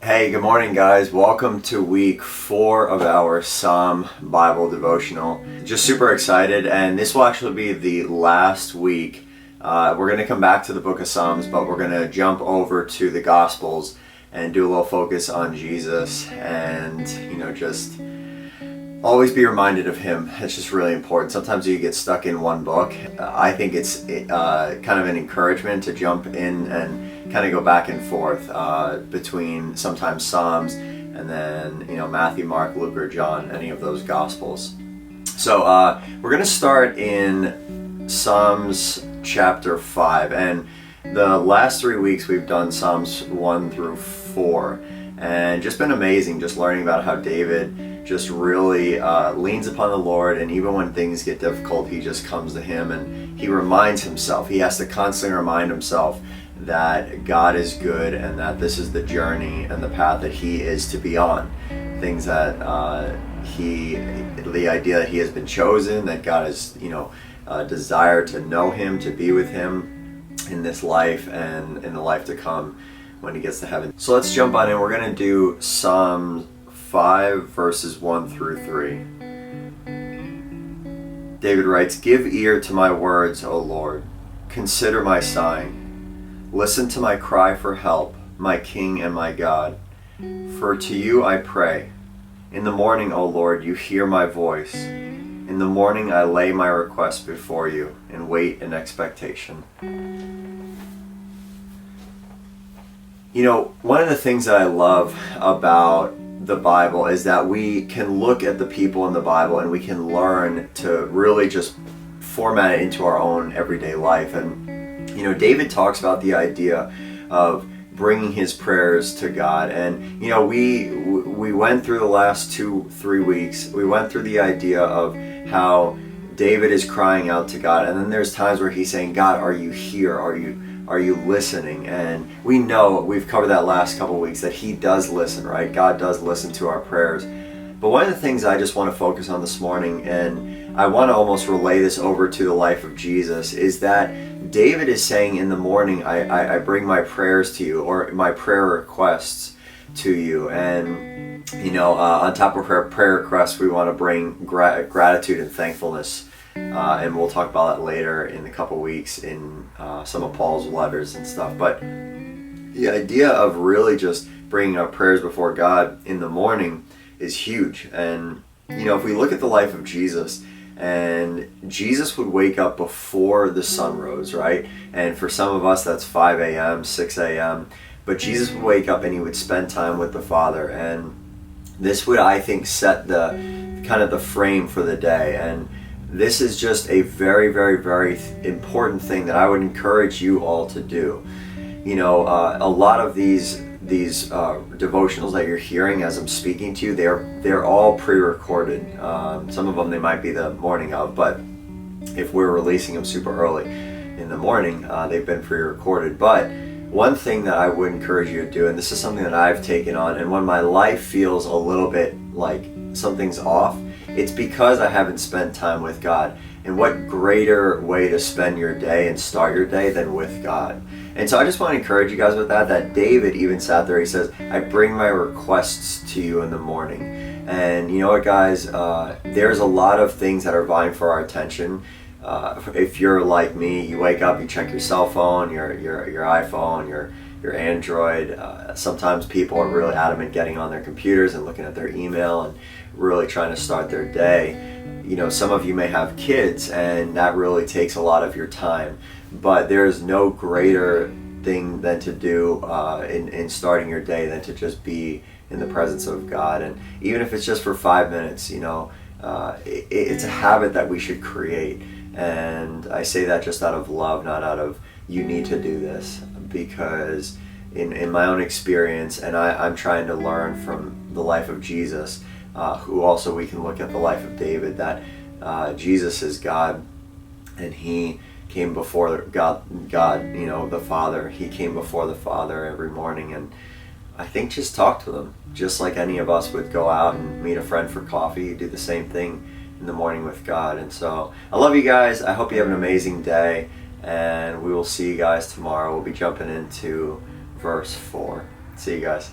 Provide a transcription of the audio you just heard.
Hey, good morning, guys. Welcome to week 4 of our Psalm Bible devotional. Just super excited, and this will actually be the last week. We're going to come back to the book of Psalms, but we're going to jump over to the Gospels and do a little focus on Jesus and, just always be reminded of him. It's just really important. Sometimes you get stuck in one book. I think it's kind of an encouragement to jump in and kind of go back and forth between sometimes Psalms and then Matthew, Mark, Luke, or John, any of those Gospels. So we're going to start in Psalms chapter 5, and the last 3 weeks we've done Psalms 1 through 4, and just been amazing just learning about how David just really leans upon the Lord, and even when things get difficult, he just comes to him and he reminds himself. He has to constantly remind himself that God is good and that this is the journey and the path that he is to be on. Things that the idea that he has been chosen, that God has, desire to know him, to be with him in this life and in the life to come when he gets to heaven. So let's jump on in. We're going to do Psalm 5 verses 1 through 3. David writes, "Give ear to my words, O Lord. Consider my sighing. Listen to my cry for help, my King and my God. For to you I pray. In the morning, O Lord, you hear my voice. In the morning I lay my request before you and wait in expectation." One of the things that I love about the Bible is that we can look at the people in the Bible and we can learn to really just format it into our own everyday life. And David talks about the idea of bringing his prayers to God, and we went through the last 2-3 weeks. We went through the idea of how David is crying out to God, and then there's times where he's saying, "God, are you here? Are you listening?" And we know, we've covered that last couple weeks, that he does listen, right? God does listen to our prayers. But one of the things I just want to focus on this morning, and I want to almost relay this over to the life of Jesus, is that David is saying, in the morning, I bring my prayers to you, or my prayer requests to you. And, on top of our prayer requests, we want to bring gratitude and thankfulness. And we'll talk about that later in a couple weeks in some of Paul's letters and stuff. But the idea of really just bringing our prayers before God in the morning is huge. And if we look at the life of Jesus, and Jesus would wake up before the sun rose, right? And for some of us that's 5 a.m., 6 a.m. But Jesus would wake up and he would spend time with the Father, and this would, I think, set the kind of the frame for the day. And this is just a very, very, very important thing that I would encourage you all to do. A lot of these devotionals that you're hearing as I'm speaking to you, they're all pre-recorded. Some of them they might be the morning of, but if we're releasing them super early in the morning, they've been pre-recorded. But one thing that I would encourage you to do, and this is something that I've taken on, and when my life feels a little bit like something's off, it's because I haven't spent time with God. And what greater way to spend your day and start your day than with God? And so I just want to encourage you guys with that David even sat there, he says, "I bring my requests to you in the morning." And you know what, guys, there's a lot of things that are vying for our attention. If you're like me, you wake up, you check your cell phone, your iPhone, your Android. Sometimes people are really adamant getting on their computers and looking at their email and really trying to start their day. Some of you may have kids, and that really takes a lot of your time. But there's no greater thing than to do in starting your day than to just be in the presence of God. And even if it's just for 5 minutes, it's a habit that we should create. And I say that just out of love, not out of you need to do this, because in my own experience, and I'm trying to learn from the life of Jesus, who also we can look at the life of David, that Jesus is God, and he came before God, the Father. He came before the Father every morning, and I think just talk to them, just like any of us would go out and meet a friend for coffee, do the same thing in the morning with God. And so I love you guys. I hope you have an amazing day, and we will see you guys tomorrow. We'll be jumping into verse 4. See you guys.